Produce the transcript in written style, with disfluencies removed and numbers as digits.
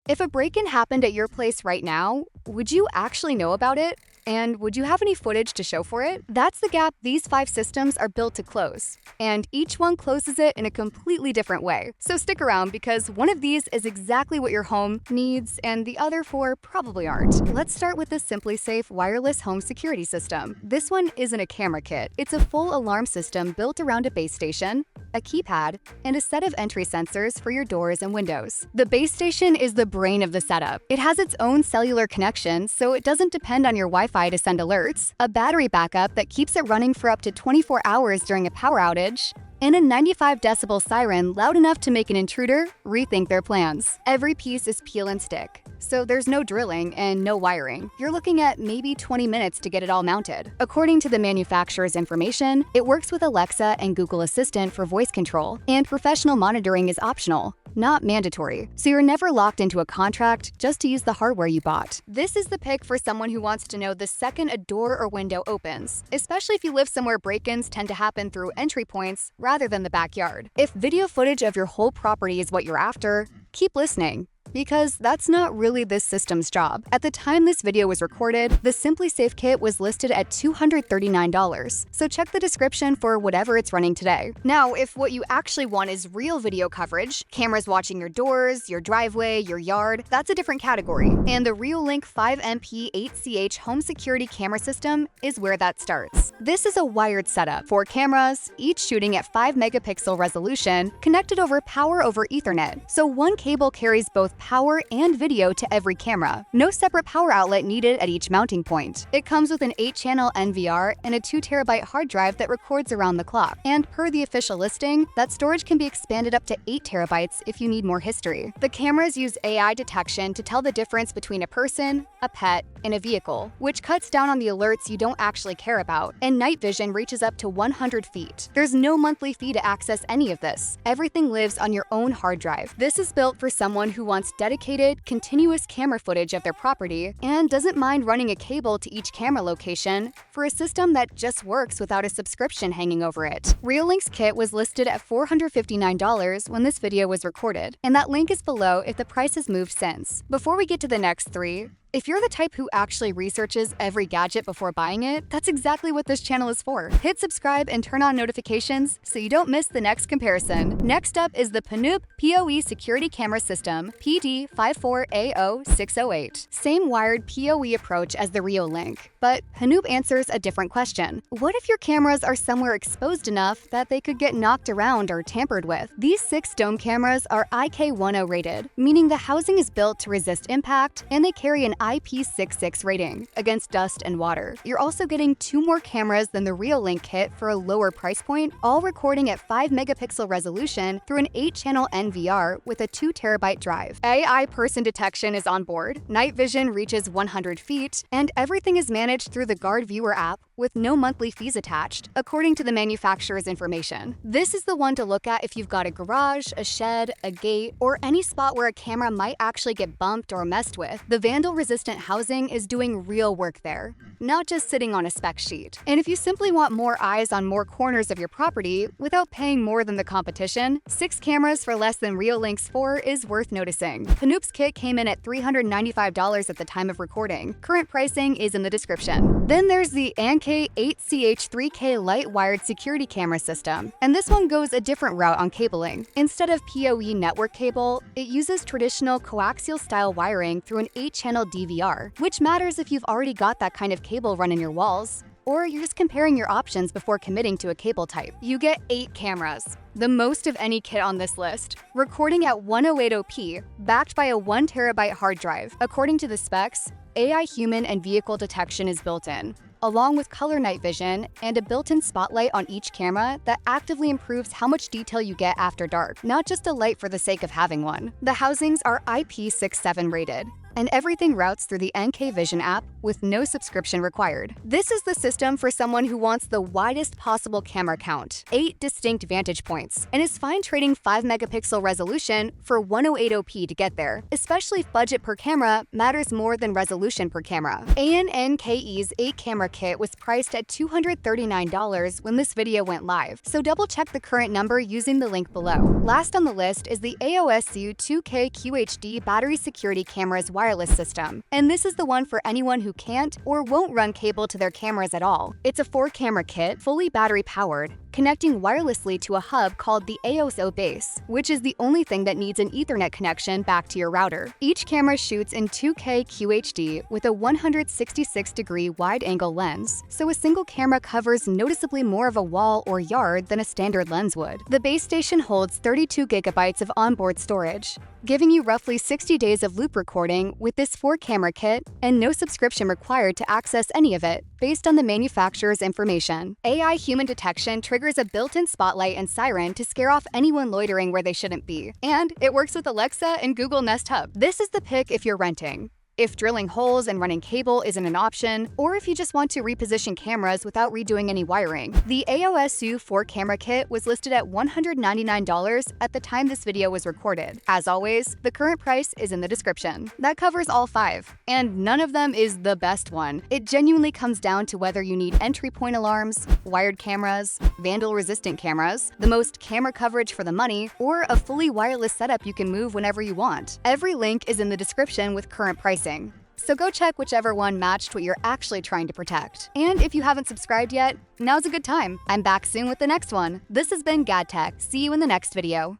If a break-in happened at your place right now, would you actually know about it? And would you have any footage to show for it? That's the gap these 5 systems are built to close. And each one closes it in a completely different way. So stick around because one of these is exactly what your home needs and the other 4 probably aren't. Let's start with the SimpliSafe wireless home security system. This one isn't a camera kit. It's a full alarm system built around a base station, a keypad, and a set of entry sensors for your doors and windows. The base station is the brain of the setup. It has its own cellular connection, so it doesn't depend on your Wi-Fi to send alerts, a battery backup that keeps it running for up to 24 hours during a power outage, and a 95 decibel siren loud enough to make an intruder rethink their plans. Every piece is peel and stick, so there's no drilling and no wiring. You're looking at maybe 20 minutes to get it all mounted. According to the manufacturer's information, it works with Alexa and Google Assistant for voice control, and professional monitoring is optional, not mandatory, so you're never locked into a contract just to use the hardware you bought. This is the pick for someone who wants to know the second a door or window opens, especially if you live somewhere break-ins tend to happen through entry points rather than the backyard. If video footage of your whole property is what you're after, keep listening, because that's not really this system's job. At the time this video was recorded, the SimpliSafe kit was listed at $239, so check the description for whatever it's running today. Now, if what you actually want is real video coverage, cameras watching your doors, your driveway, your yard, that's a different category. And the REOLINK 5MP 8CH home security camera system is where that starts. This is a wired setup, 4 cameras, each shooting at 5 megapixel resolution, connected over power over Ethernet, so one cable carries both power and video to every camera. No separate power outlet needed at each mounting point. It comes with an 8-channel NVR and a 2TB hard drive that records around the clock. And per the official listing, that storage can be expanded up to 8 terabytes if you need more history. The cameras use AI detection to tell the difference between a person, a pet, and a vehicle, which cuts down on the alerts you don't actually care about. And night vision reaches up to 100 feet. There's no monthly fee to access any of this. Everything lives on your own hard drive. This is built for someone who wants dedicated, continuous camera footage of their property and doesn't mind running a cable to each camera location for a system that just works without a subscription hanging over it. REOLINK's kit was listed at $459 when this video was recorded, and that link is below if the price has moved since. Before we get to the next 3, if you're the type who actually researches every gadget before buying it, that's exactly what this channel is for. Hit subscribe and turn on notifications so you don't miss the next comparison. Next up is the Panoob PoE Security Camera System PD54AO608. Same wired PoE approach as the REOLINK, but Panoob answers a different question. What if your cameras are somewhere exposed enough that they could get knocked around or tampered with? These 6 dome cameras are IK10 rated, meaning the housing is built to resist impact and they carry an IP66 rating against dust and water. You're also getting 2 more cameras than the REOLINK kit for a lower price point, all recording at 5 megapixel resolution through an 8-channel NVR with a 2TB drive. AI person detection is on board, night vision reaches 100 feet, and everything is managed through the Guard Viewer app with no monthly fees attached, according to the manufacturer's information. This is the one to look at if you've got a garage, a shed, a gate, or any spot where a camera might actually get bumped or messed with. The Vandal-resistant housing is doing real work there, not just sitting on a spec sheet. And if you simply want more eyes on more corners of your property without paying more than the competition, 6 cameras for less than REOLINK's 4 is worth noticing. Panoob's kit came in at $395 at the time of recording. Current pricing is in the description. Then there's the ANNKE 8CH3K Lite wired security camera system, and this one goes a different route on cabling. Instead of PoE network cable, it uses traditional coaxial style wiring through an 8-channel DVR, which matters if you've already got that kind of cable run in your walls, or you're just comparing your options before committing to a cable type. You get 8 cameras, the most of any kit on this list, recording at 1080p, backed by a 1TB hard drive. According to the specs, AI human and vehicle detection is built in, along with color night vision and a built-in spotlight on each camera that actively improves how much detail you get after dark, not just a light for the sake of having one. The housings are IP67 rated, and everything routes through the ANNKE Vision app with no subscription required. This is the system for someone who wants the widest possible camera count, 8 distinct vantage points, and is fine trading 5-megapixel resolution for 1080p to get there, especially if budget per camera matters more than resolution per camera. ANNKE's 8-camera kit was priced at $239 when this video went live, so double-check the current number using the link below. Last on the list is the aosu 2K QHD battery security cameras wireless system, and this is the one for anyone who can't or won't run cable to their cameras at all. It's a 4-camera kit, fully battery-powered, connecting wirelessly to a hub called the aosu base, which is the only thing that needs an Ethernet connection back to your router. Each camera shoots in 2K QHD with a 166-degree wide-angle lens, so a single camera covers noticeably more of a wall or yard than a standard lens would. The base station holds 32 gigabytes of onboard storage, giving you roughly 60 days of loop recording with this 4-camera kit and no subscription required to access any of it, based on the manufacturer's information. AI human detection triggers a built-in spotlight and siren to scare off anyone loitering where they shouldn't be. And it works with Alexa and Google Nest Hub. This is the pick if you're renting, if drilling holes and running cable isn't an option, or if you just want to reposition cameras without redoing any wiring. The aosu 4-camera kit was listed at $199 at the time this video was recorded. As always, the current price is in the description. That covers all 5, and none of them is the best one. It genuinely comes down to whether you need entry point alarms, wired cameras, vandal-resistant cameras, the most camera coverage for the money, or a fully wireless setup you can move whenever you want. Every link is in the description with current pricing. So go check whichever one matched what you're actually trying to protect. And if you haven't subscribed yet, now's a good time. I'm back soon with the next one. This has been GadTech. See you in the next video.